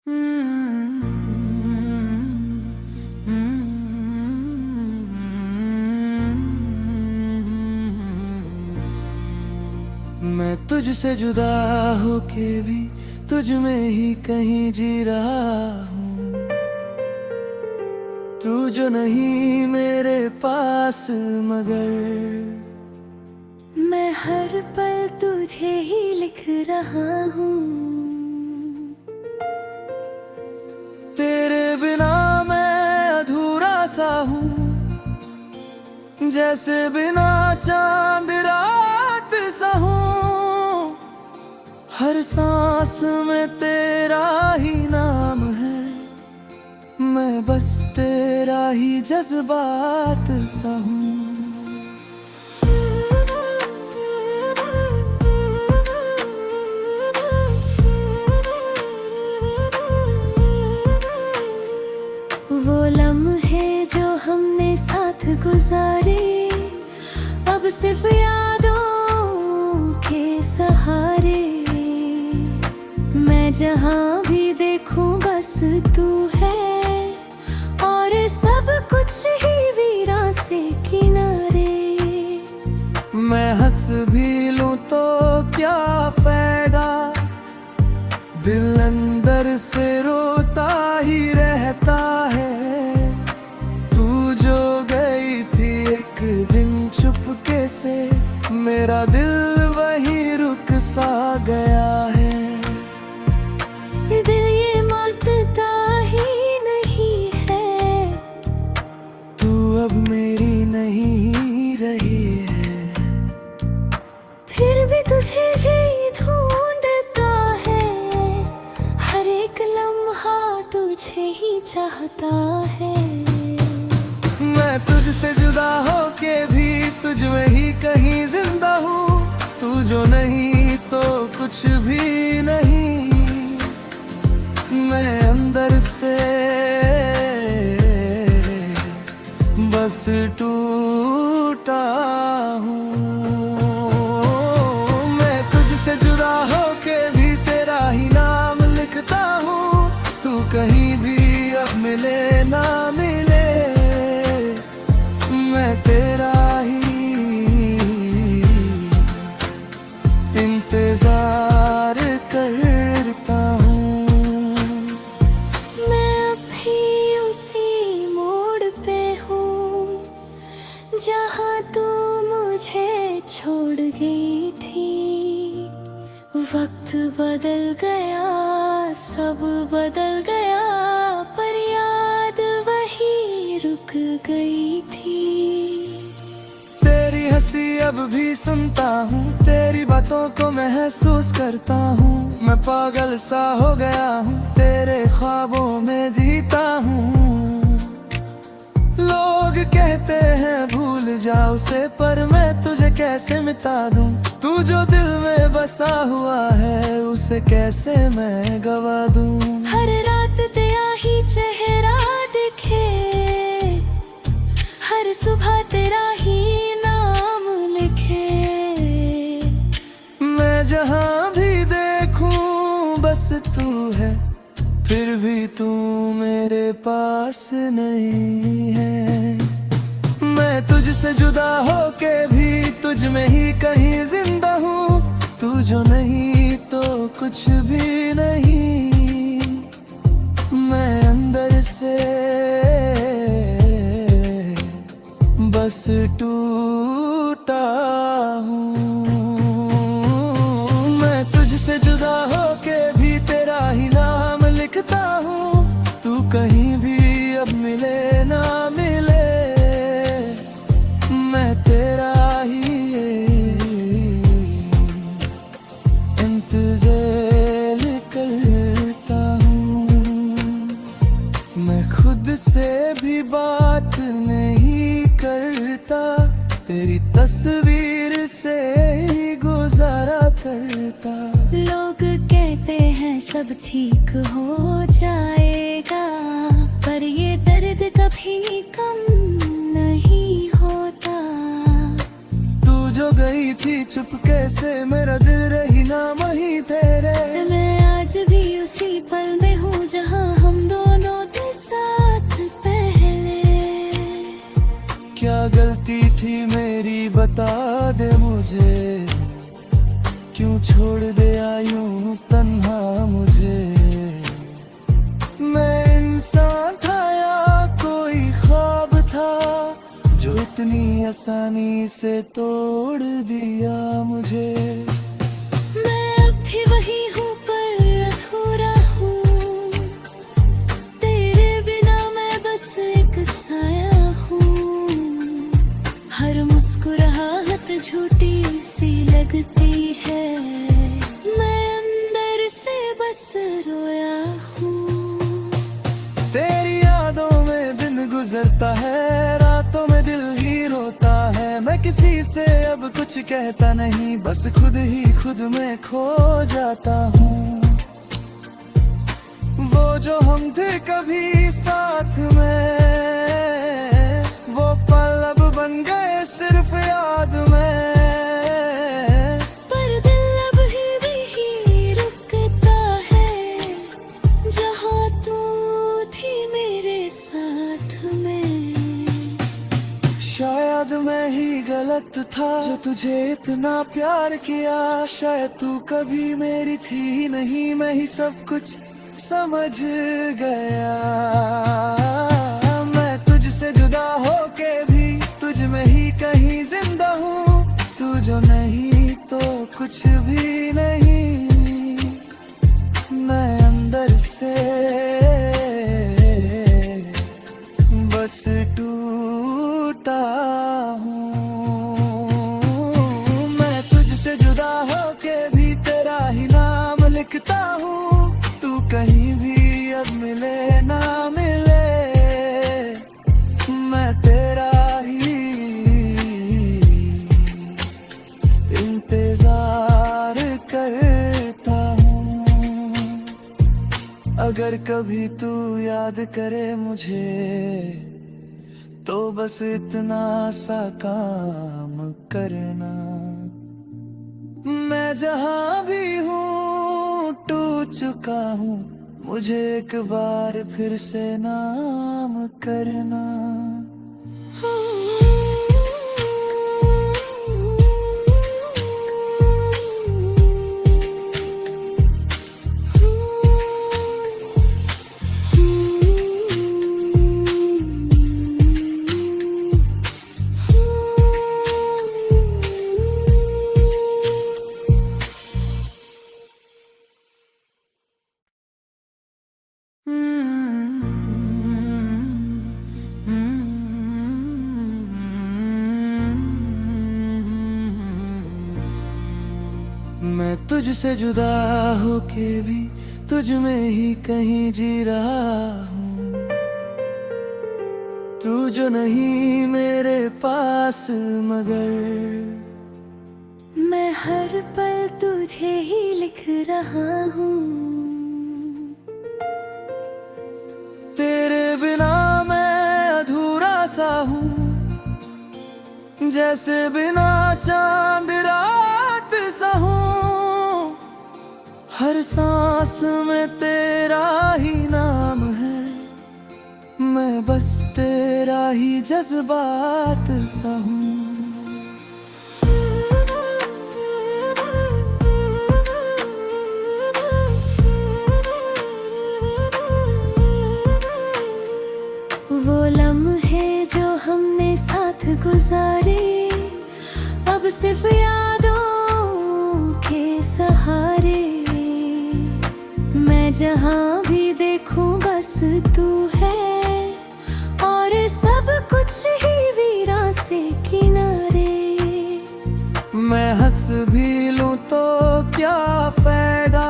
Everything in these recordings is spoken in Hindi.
मैं तुझसे जुदा होके भी तुझ में ही कहीं जी रहा हूँ। तू जो नहीं मेरे पास मगर मैं हर पल तुझे ही लिख रहा हूँ। तेरे बिना मैं अधूरा सा हूँ, जैसे बिना चांद रात सा हूँ। हर सांस में तेरा ही नाम है, मैं बस तेरा ही जज्बात सा हूँ। वो लम्हे जो हमने साथ गुजारे अब सिर्फ यादों के सहारे। मैं जहाँ भी देखूं बस तू है और सब कुछ ही वीरान से किनारे। मैं हंस भी लूं तो क्या फायदा, दिल अंदर से रोता ही रहता है। तू जो गई थी एक दिन चुपके से, मेरा दिल वहीं रुक सा गया है। दिल ये मानता ही नहीं है, तू अब मेरी नहीं रही है। फिर भी तुझे जी ढूंढता है, हर एक लम्हा तुझे ही चाहता है। मैं तुझसे जुदा होके भी तुझ में ही कहीं जिंदा हूँ। तू जो नहीं तो कुछ भी नहीं, मैं अंदर से बस टूटा हूँ। मैं तुझसे जुदा होके भी तेरा ही नाम लिखता हूँ। तू कहीं भी अब मिले ना मिले, मैं तेरा ही इंतजार करता हूँ। मैं अभी उसी मोड़ पे हूँ जहाँ तू मुझे छोड़ गई थी। वक्त बदल गया, सब बदल गया, पर याद वही रुक गई थी। तेरी हंसी अब भी सुनता हूँ, तेरी बातों को महसूस करता हूँ। मैं पागल सा हो गया हूँ, तेरे ख्वाबों में जीता हूँ। लोग कहते हैं भूल जाओ उसे, पर मैं तुझे कैसे मिटा दूँ। तू जो दिल में बसा हुआ है, उसे कैसे मैं गवा दूँ। हर रात तेरा ही चेहरा दिखे, हर सुबह तेरा ही नाम लिखे। मैं जहाँ भी देखूं बस तू है, फिर भी तू मेरे पास नहीं है। मैं तुझसे जुदा होके भी तुझ में ही कहीं जिंदा हूँ। तू जो नहीं तो कुछ भी नहीं, मैं अंदर से बस टूटा हूँ। मैं तुझसे जुदा होके भी तेरा ही नाम लिखता हूँ। तू कहीं भी अब मिले ना मिले, मैं तेरा ही इंतजार करता हूँ। मैं खुद से भी बात नहीं करता, तेरी तस्वीर से ही गुजारा करता। लोग कहते हैं सब ठीक हो जाएगा, पर ये दर्द कभी कम नहीं होता। तू जो गई थी चुपके से, मेरा दिल रही ना वहीं तेरे। मैं आज भी उसी पल में हूँ जहाँ बता दे मुझे, क्यों छोड़ दे यूं तन्हा मुझे। मैं इंसान था या कोई ख्वाब था, जो इतनी आसानी से तोड़ दिया मुझे। मैं अब भी वही हूँ पर अधूरा हूँ, तेरे बिना मैं बस एक साया हूँ। हर मुस्कुराहट झूठी सी लगती है, मैं अंदर से बस रोया हूँ। तेरी यादों में दिन गुजरता है, रातों में दिल ही रोता है। मैं किसी से अब कुछ कहता नहीं, बस खुद ही खुद में खो जाता हूँ। वो जो हम थे कभी साथ में, वो पल अब बन गए सिर्फ याद में। पर दिल अब भी रुकता है, जहाँ तू थी मेरे साथ में। शायद मैं ही गलत था जो तुझे इतना प्यार किया, शायद तू कभी मेरी थी ही नहीं, मैं ही सब कुछ समझ गया। मैं तुझसे जुदा होके भी तुझ में ही कहीं जिंदा हूँ, तू जो नहीं तो कुछ भी नहीं। मैं अंदर से बस टूटा हूँ। मैं तुझसे जुदा होके भी तेरा ही नाम लिखता हूँ, तू कहीं भी अब मिले ना मिले, मैं तेरा ही इंतजार करता हूँ। अगर कभी तू याद करे मुझे, तो बस इतना सा काम करना। मैं जहाँ भी हूँ टूट चुका हूँ, मुझे एक बार फिर से नाम करना। मैं तुझसे जुदा होके भी तुझ में ही कहीं जी रहा हूँ, तू जो नहीं मेरे पास मगर। मैं हर पल तुझे ही लिख रहा हूँ, तेरे बिना मैं अधूरा सा हूँ, जैसे बिना चांद रात सा हूँ। हर सांस में तेरा ही नाम है, मैं बस तेरा ही जज्बात सा हूँ। वो लम्हे जो हमने साथ गुजारे, अब सिर्फ यादों के सहारे। मैं जहाँ भी देखूं बस तू है, और सब कुछ ही वीरान से किनारे। मैं हंस भी लूं तो क्या फायदा,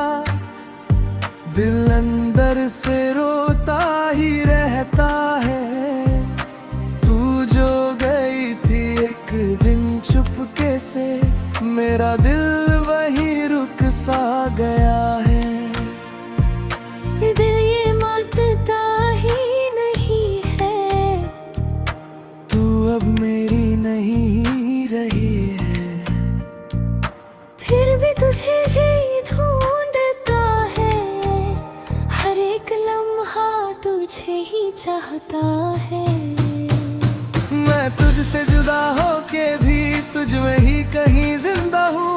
दिल अंदर से रोता ही रहता है। तू जो गई थी एक दिन चुपके से, मेरा दिल वहीं रुक सा गया है। दिल ये मानता ही नहीं है, तू अब मेरी नहीं रही है। फिर भी तुझे जी ढूंढता है, हर एक लम्हा तुझे ही चाहता है। मैं तुझसे जुदा होके भी तुझ में ही कहीं जिंदा हूँ।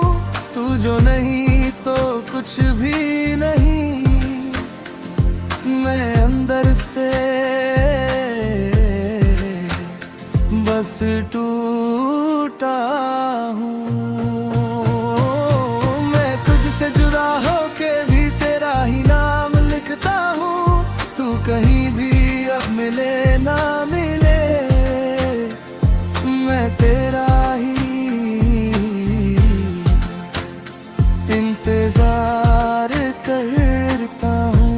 तू जो नहीं तो कुछ भी नहीं। मैं अंदर से बस टूटा हूँ। मैं तुझसे जुदा होके भी तेरा ही नाम लिखता हूँ। तू कहीं भी अब मिले ना मिले, मैं तेरा ही इंतजार करता हूँ।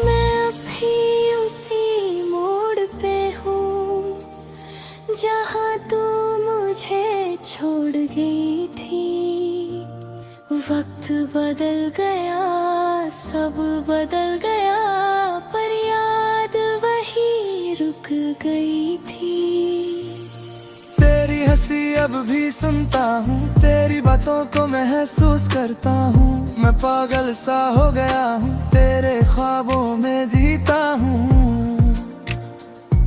मैं अभी उसी मोड़ पे हूँ जहाँ तू मुझे छोड़ गई थी। वक्त बदल गया, सब बदल गया, पर याद वही रुक गई थी। तेरी हंसी अब भी सुनता हूँ, तेरी बातों को महसूस करता हूँ। मैं पागल सा हो गया हूँ, तेरे ख्वाबों में जीता हूँ।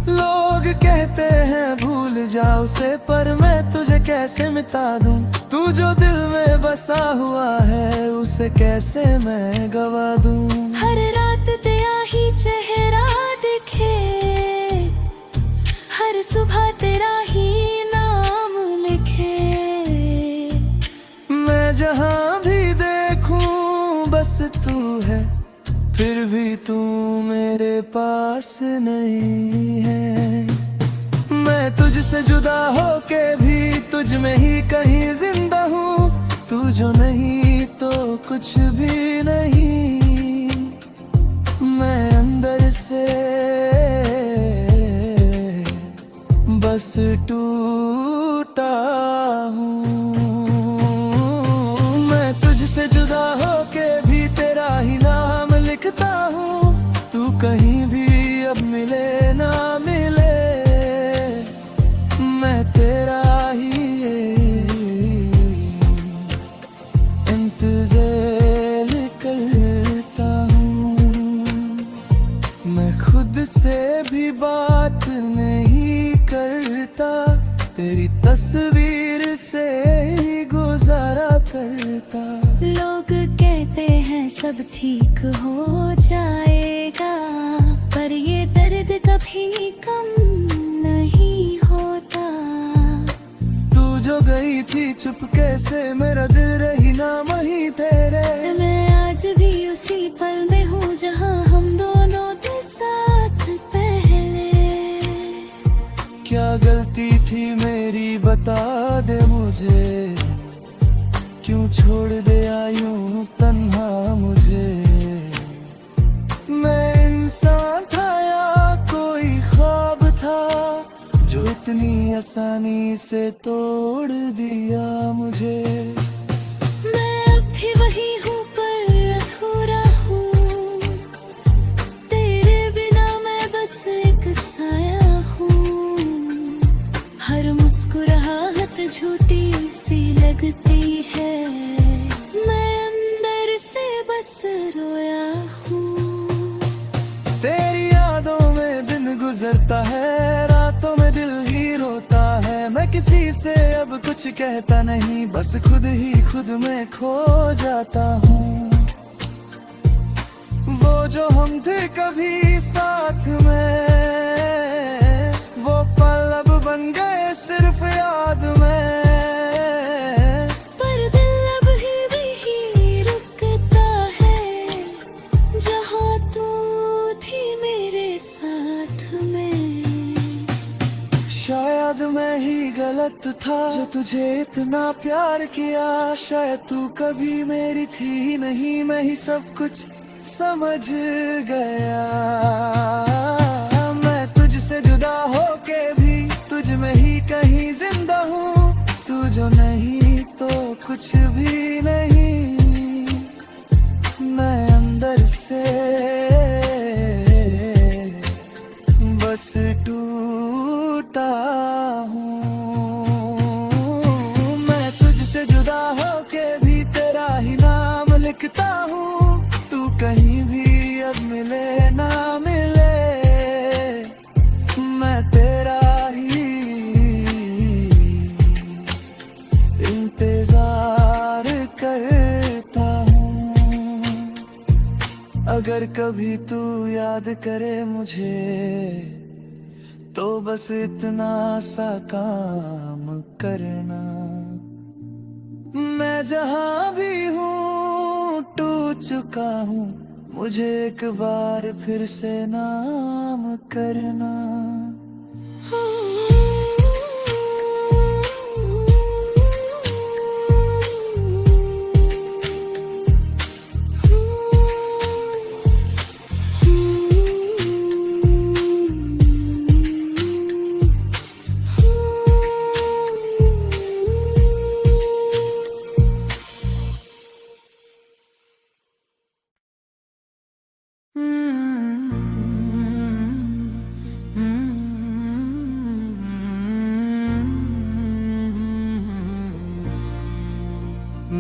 लोग कहते हैं भूल जा उसे, पर मैं तुझे कैसे मिटा दूँ। तू जो दिल में बसा हुआ है, उसे कैसे मैं गवा दूँ। हर रात तेरा ही चेहरा दिखे, हर सुबह तेरा ही नाम लिखे। मैं जहाँ भी देखूं बस तू है, फिर भी तू मेरे पास नहीं है। मैं तुझसे जुदा होके भी तुझ में ही कहीं जिंदा हूँ। तू जो नहीं तो कुछ भी नहीं। मैं अंदर से बस टूटा हूँ। मैं तुझसे जुदा होके भी तेरा ही नाम लिखता हूँ। तू कहीं भी अब मिले ना मिले, मैं तेरा ही इंतजार करता हूँ। मैं खुद से भी बात नहीं करता, तेरी तस्वीर से ही गुजारा करता। लोग कहते हैं सब ठीक हो जाएगा, पर ये दर्द कभी कम नहीं होता। तू जो गई थी चुपके से, मेरा दिल रही नाम ही तेरे। मैं आज भी उसी पल में हूँ जहाँ हम दोनों थे साथ पहले। क्या गलती थी मेरी बता दे मुझे, क्यों छोड़ दिया यूं तन्हा मुझे। मैं इंसान था या कोई ख्वाब था, जो इतनी आसानी से तोड़ दिया मुझे। मैं अब भी वही हूँ पर अधूरा हूँ, तेरे बिना मैं बस एक साया हूँ। हर मुस्कुराहट झूठी सी लगती है, मैं अंदर से बस रोया हूँ। तेरी यादों में दिन गुजरता है, रातों में दिल ही रोता है। मैं किसी से अब कुछ कहता नहीं, बस खुद ही खुद में खो जाता हूँ। वो जो हम थे कभी साथ में, वो पल अब बन गए सिर्फ याद में। पर दिल अब भी रुकता है, जहाँ तू थी मेरे साथ में। शायद मैं ही गलत था जो तुझे इतना प्यार किया। शायद तू कभी मेरी थी ही नहीं, मैं ही सब कुछ समझ गया। मैं तुझसे जुदा होके भी तुझ में ही कहीं जिंदा हूँ। तू जो नहीं तो कुछ भी नहीं। मैं अंदर से बस टूटा हूँ। मैं तुझसे जुदा होके भी तेरा ही नाम लिखता हूँ। तू कहीं भी अब मिले ना मिले, मैं तेरा ही अगर कभी तू याद करे मुझे तो बस इतना सा काम करना। मैं जहां भी हूँ टूट चुका हूँ, मुझे एक बार फिर से नाम करना।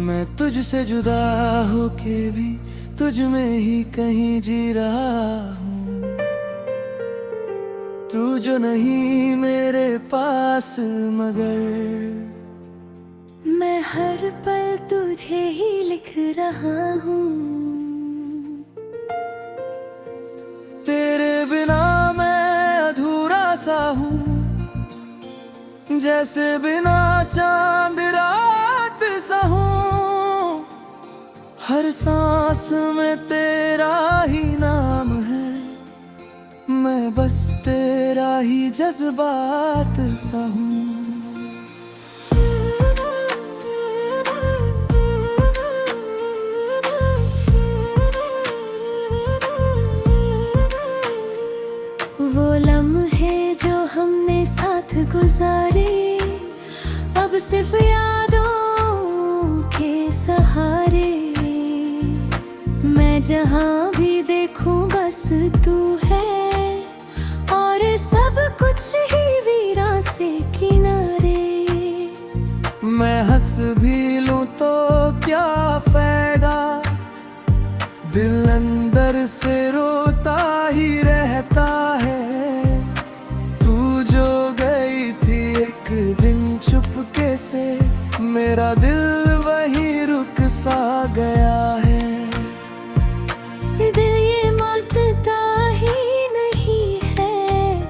मैं तुझसे जुदा होके भी तुझ में ही कहीं जी रहा हूँ। तू जो नहीं मेरे पास मगर मैं हर पल तुझे ही लिख रहा हूँ। तेरे बिना मैं अधूरा सा हूँ, जैसे बिना चांद रात सा हूँ। हर सांस में तेरा ही नाम है, मैं बस तेरा ही जज्बात सा हूँ। वो लम्हे जो हमने साथ गुजारे अब सिर्फ यादों के सहारे। मैं जहाँ भी देखूं बस तू है और सब कुछ ही वीरान से किनारे। मैं हंस भी लूं तो क्या फायदा, दिल अंदर से रोता ही रहता है। तू जो गई थी एक दिन चुपके से, मेरा दिल वहीं रुक सा गया है। दिल ये मानता ही नहीं है,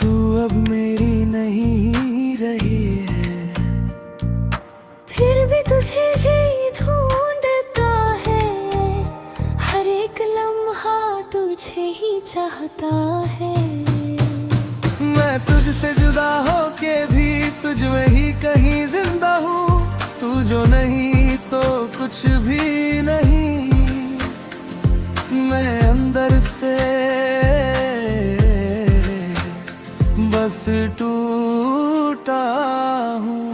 तू अब मेरी नहीं रही है। फिर भी तुझे जी ढूंढता है, हर एक लम्हा तुझे ही चाहता है। मैं तुझसे जुदा होके भी तुझ में ही कहीं जिंदा हूँ। तू जो नहीं तो कुछ भी नहीं, मैं अंदर से बस टूटा हूँ।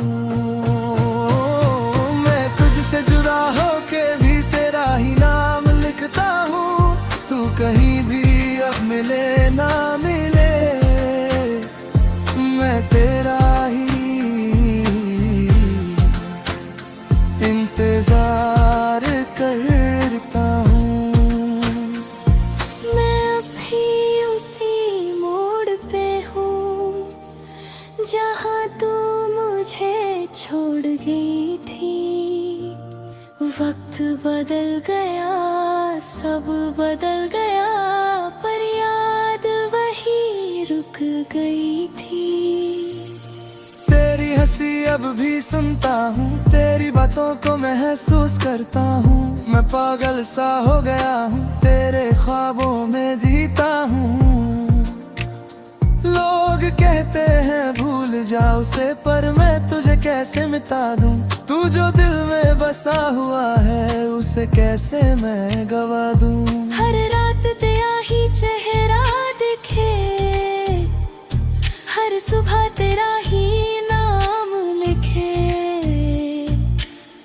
मैं तुझसे जुदा होके भी तेरा ही नाम लिखता हूँ। तू कहीं भी अब मिले ना मिले, मैं तेरा ही इंतजार करता हूँ। मैं अभी उसी मोड़ पे हूँ जहाँ तू मुझे छोड़ गई थी। वक्त बदल गया, सब बदल गया, पर याद वही रुक गई थी। तेरी हंसी अब भी सुनता हूँ, तेरी बातों को महसूस करता हूँ। मैं पागल सा हो गया हूँ, तेरे ख्वाबों में जीता हूँ। लोग कहते हैं भूल जा उसे, पर मैं तुझे कैसे मिटा दूँ। तू जो दिल में बसा हुआ है उसे कैसे मैं गवा दूँ। हर रात तेरा ही चेहरा दिखे, हर सुबह तेरा ही नाम लिखे।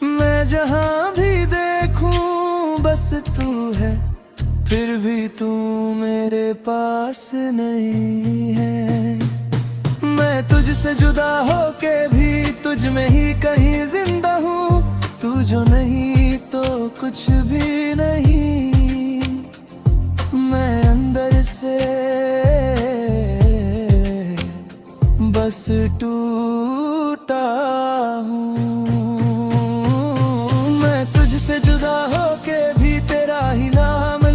मैं जहाँ भी देखूं बस तू है, फिर भी तू मेरे पास नहीं है। मैं तुझसे जुदा होके भी तुझ में ही कहीं जिंदा हूँ। तू जो नहीं तो कुछ भी नहीं, मैं अंदर से बस टूटा हूँ। मैं तुझसे जुदा होके भी तेरा ही नाम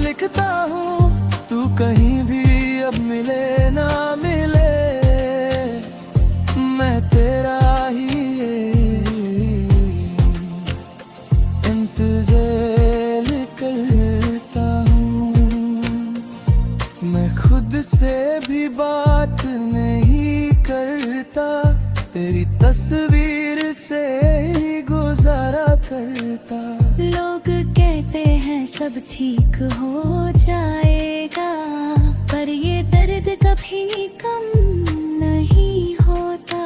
से भी बात नहीं करता, तेरी तस्वीर से ही गुजारा करता। लोग कहते हैं सब ठीक हो जाएगा, पर ये दर्द कभी कम नहीं होता।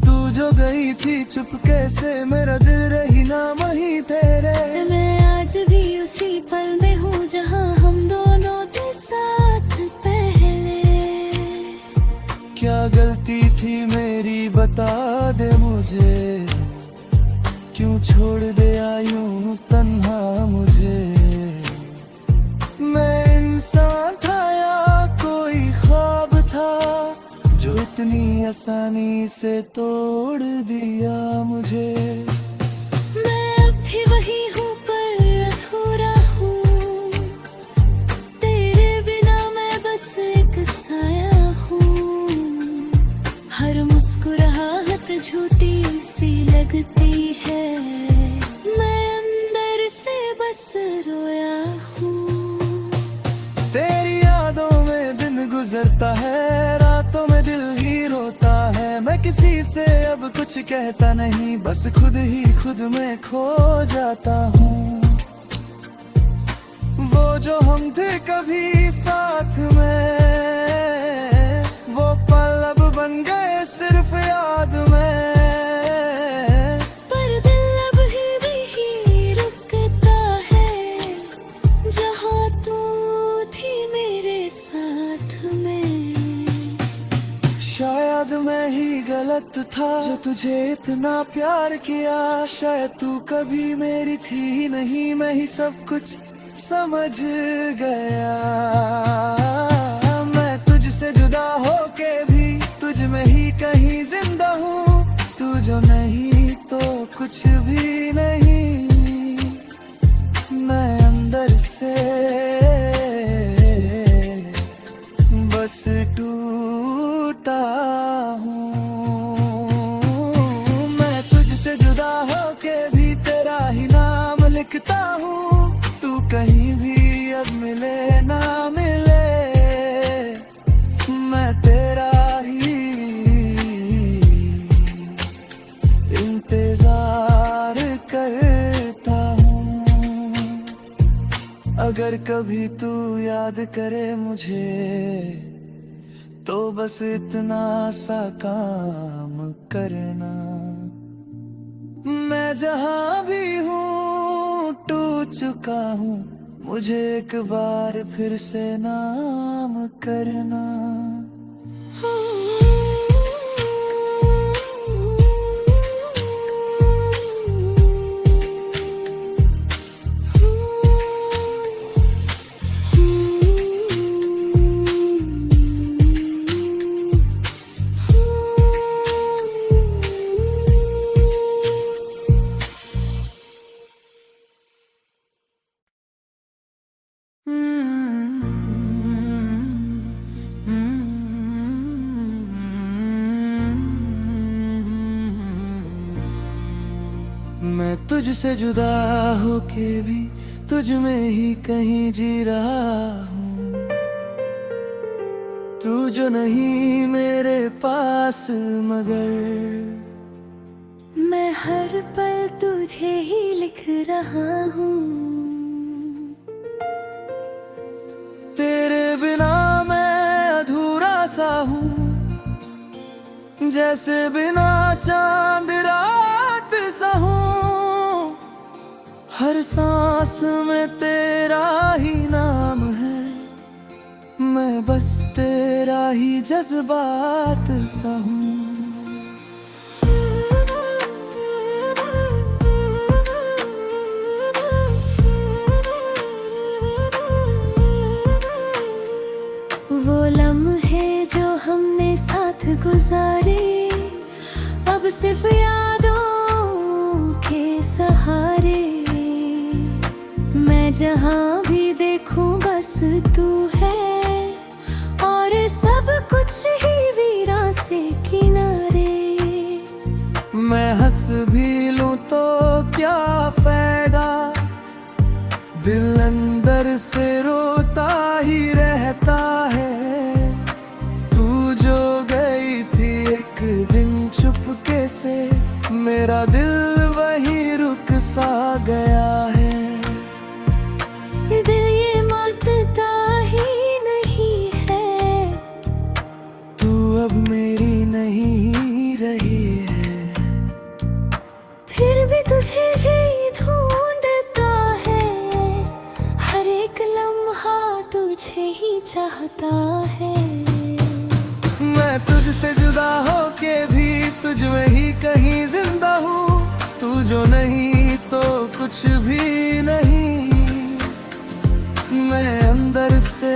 तू जो गई थी चुपके से, मेरा दिल रही ना वहीं तेरे। मैं आज भी उसी पल में हूँ जहाँ हम दोनों थे साथ पहले। क्या गलती थी मेरी बता दे मुझे, क्यों छोड़ दिया यूं तन्हा मुझे। मैं इंसान था या कोई ख्वाब था, जो इतनी आसानी से तोड़ दिया मुझे। मैं अब भी वही हूँ पर अधूरा हूँ, तेरे बिना मैं बस एक साया हूँ। हर मुस्कुराहट झूठी सी लगती है, मैं अंदर से बस रोया हूँ। तेरी यादों में दिन गुजरता है, रातों में दिल ही रोता है। मैं किसी से अब कुछ कहता नहीं, बस खुद ही खुद में खो जाता हूँ। वो जो हम थे कभी साथ में, वो पल अब बन गए सिर्फ याद में। पर दिल अब भी रुकता है, जहाँ तू थी मेरे साथ में। शायद मैं ही गलत था जो तुझे इतना प्यार किया, शायद तू कभी मेरी थी ही नहीं, मैं ही सब कुछ समझ गया। मैं तुझसे जुदा होके भी तुझ में ही कहीं जिंदा हूँ, तू जो नहीं तो कुछ भी नहीं। मैं अंदर से बस टूटा हूँ। मैं तुझसे जुदा होके भी तेरा ही नाम लिखता हूँ, तू कहीं भी अब मिले ना मिले, मैं तेरा ही इंतजार करता हूँ। अगर कभी तू याद करे मुझे, तो बस इतना सा काम करना। मैं जहाँ भी हूँ टूट चुका हूँ, मुझे एक बार फिर से नाम करना। मैं तुझसे जुदा होके भी तुझ में ही कहीं जी रहा हूँ, तू जो नहीं मेरे पास मगर। मैं हर पल तुझे ही लिख रहा हूँ, तेरे बिना मैं अधूरा सा हूँ, जैसे बिना चांद रात सा हूँ। हर सांस में तेरा ही नाम है, मैं बस तेरा ही जज्बात सा हूँ। वो लम्हे जो हमने साथ गुजारे, अब सिर्फ यादों के सहारे। मैं जहाँ भी देखूं बस तू है, और सब कुछ ही वीरान से किनारे। मैं हंस भी लूं तो क्या फायदा, दिल अंदर से रोता ही रहता है। मेरा दिल वहीं रुक सा गया है। दिल ये मानता ही नहीं है, तू अब मेरी नहीं रही है। फिर भी तुझे ही ढूंढता है, हर एक लम्हा तुझे ही चाहता है। मैं तुझसे जुदा होके भी तुझ में ही कहीं जिंदा हूँ। तू जो नहीं तो कुछ भी नहीं, मैं अंदर से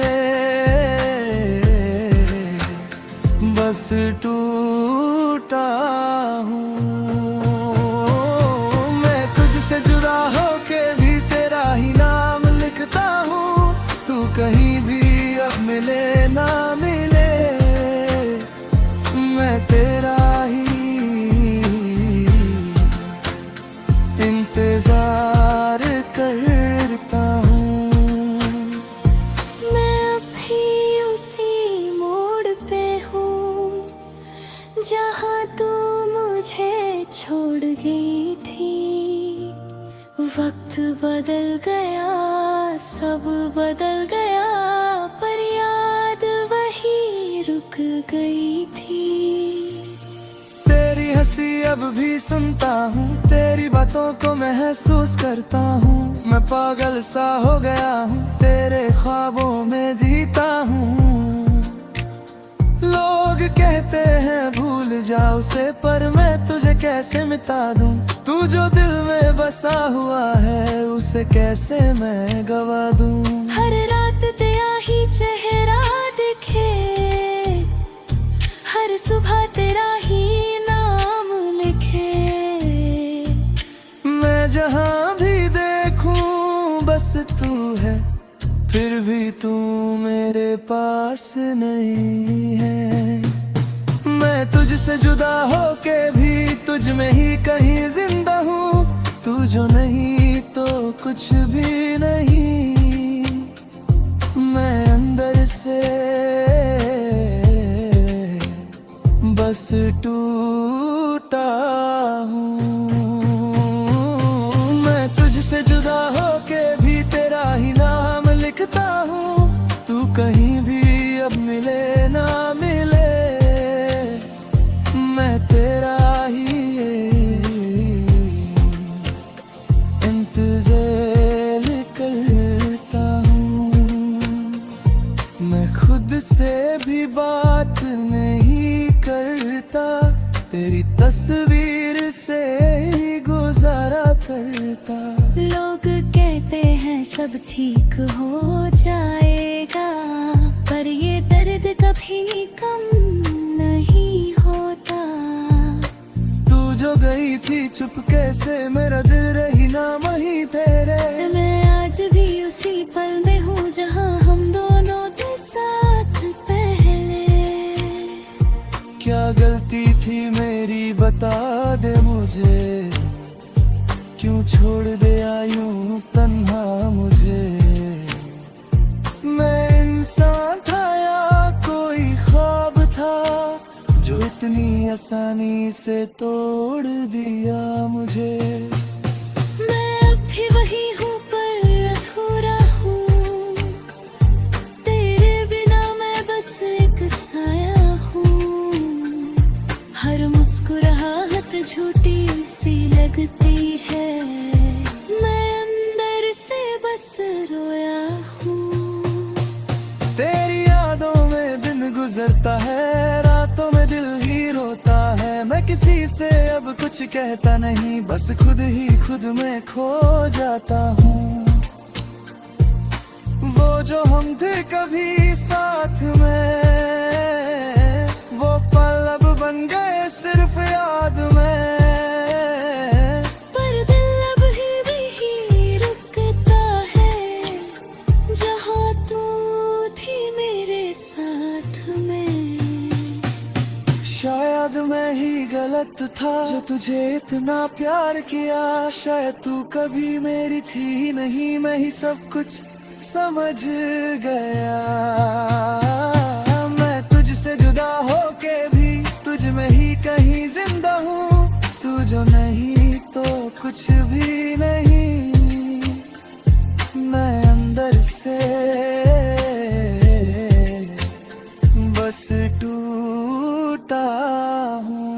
बस टूटा हूँ। मैं तुझसे जुदा होके भी तेरा ही नाम लिखता हूँ। तू कहीं भी अब मिले ना मिले, मैं तेरा ही इंतजार करता हूँ। मैं अभी उसी मोड़ पे हूँ जहाँ तू मुझे छोड़ गई थी। वक्त बदल गया, सब बदल गया, पर याद वही रुक गई थी। तेरी हंसी अब भी सुनता हूँ, तेरी बातों को महसूस करता हूँ। मैं पागल सा हो गया हूँ, तेरे ख्वाबों में जीता हूँ। लोग कहते हैं भूल जा उसे, पर मैं तुझे कैसे मिटा दूँ। तू जो दिल में बसा हुआ है, उसे कैसे मैं गवा दूँ। हर रात तेरा ही चेहरा दिखे, हर सुबह तेरा ही नाम लिखे। मैं जहाँ भी देखूं बस तू है, फिर भी तू मेरे पास नहीं है। मैं तुझसे जुदा होके भी तुझ में ही कहीं जिंदा हूँ। तू जो नहीं तो कुछ भी नहीं, मैं अंदर से बस टूटा हूँ। मैं तुझसे जुदा होके भी तेरा ही नाम लिखता हूँ। तू कहीं भी अब मिले ना मिले, मैं तेरा ही इंतजार करता हूँ। मैं खुद से भी बात नहीं करता, तेरी तस्वीर से ही गुजारा करता। लोग कहते हैं सब ठीक हो जाएगा, पर ये दर्द कभी कम नहीं होता। तू जो गई थी चुपके से, मेरा दिल रही ना वहीं तेरे। मैं आज भी उसी पल में हूँ जहाँ हम दोनों थे साथ पहले। क्या गलती थी मेरी बता दे मुझे, क्यों छोड़ दिया यूं तन्हा मुझे। मैं इंसान था या कोई ख्वाब था, जो इतनी आसानी से तोड़ दिया मुझे। मैं अब भी वही हूँ पर अधूरा हूँ, तेरे बिना मैं बस एक साया हूँ। हर मुस्कुराहट झूठी सी लगती है, मैं अंदर से बस रोया हूँ। तेरी यादों में दिन गुजरता है, रातों में दिल ही रोता है। मैं किसी से अब कुछ कहता नहीं, बस खुद ही खुद में खो जाता हूँ। वो जो हम थे कभी साथ में, वो पल अब बन गए सिर्फ याद में। पर दिल अब भी रुकता है, जहाँ तू थी मेरे साथ में। शायद मैं ही गलत था जो तुझे इतना प्यार किया। शायद तू कभी मेरी थी ही नहीं, मैं ही सब कुछ समझ गया। मैं तुझसे जुदा होके भी तुझ में ही कहीं जिंदा हूँ। तू जो नहीं कुछ भी नहीं, मैं अंदर से बस टूटा हूँ।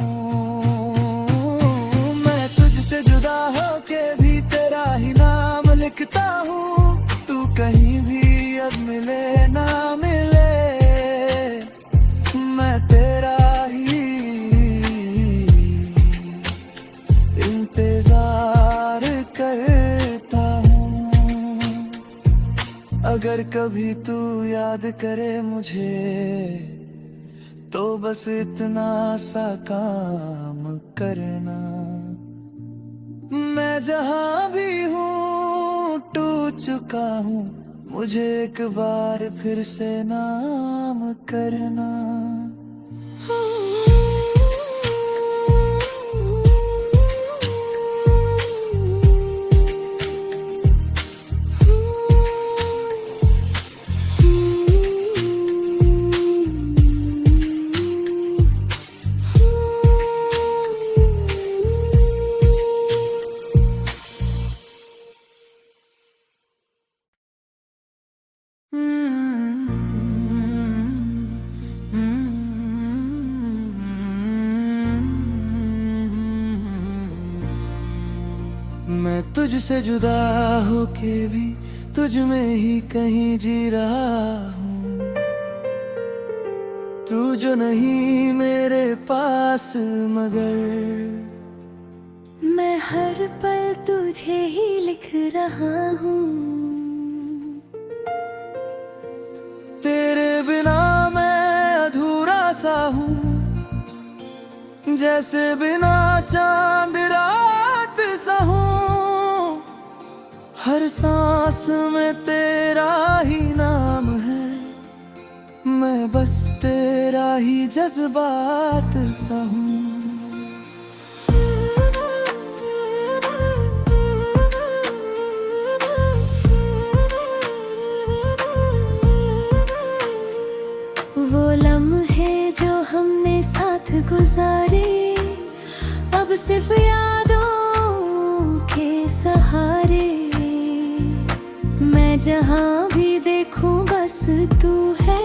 मैं तुझसे जुदा होके भी तेरा ही नाम लिखता हूँ। तू कहीं भी अब मिले ना मिले, मैं तेरा ही इंतजार करता हूँ। अगर कभी तू याद करे मुझे, तो बस इतना सा काम करना। मैं जहाँ भी हूँ टूट चुका हूँ, मुझे एक बार फिर से नाम करना। मैं तुझसे जुदा होके भी तुझ में ही कहीं जी रहा हूँ। तू जो नहीं मेरे पास, मगर मैं हर पल तुझे ही लिख रहा हूँ। तेरे बिना मैं अधूरा सा हूँ, जैसे बिना चांद रात सा हूँ। हर सांस में तेरा ही नाम है, मैं बस तेरा ही जज्बात सा हूँ। वो लम्हे जो हमने साथ गुजारे, अब सिर्फ यादों के सहारे। मैं जहाँ भी देखूं बस तू है।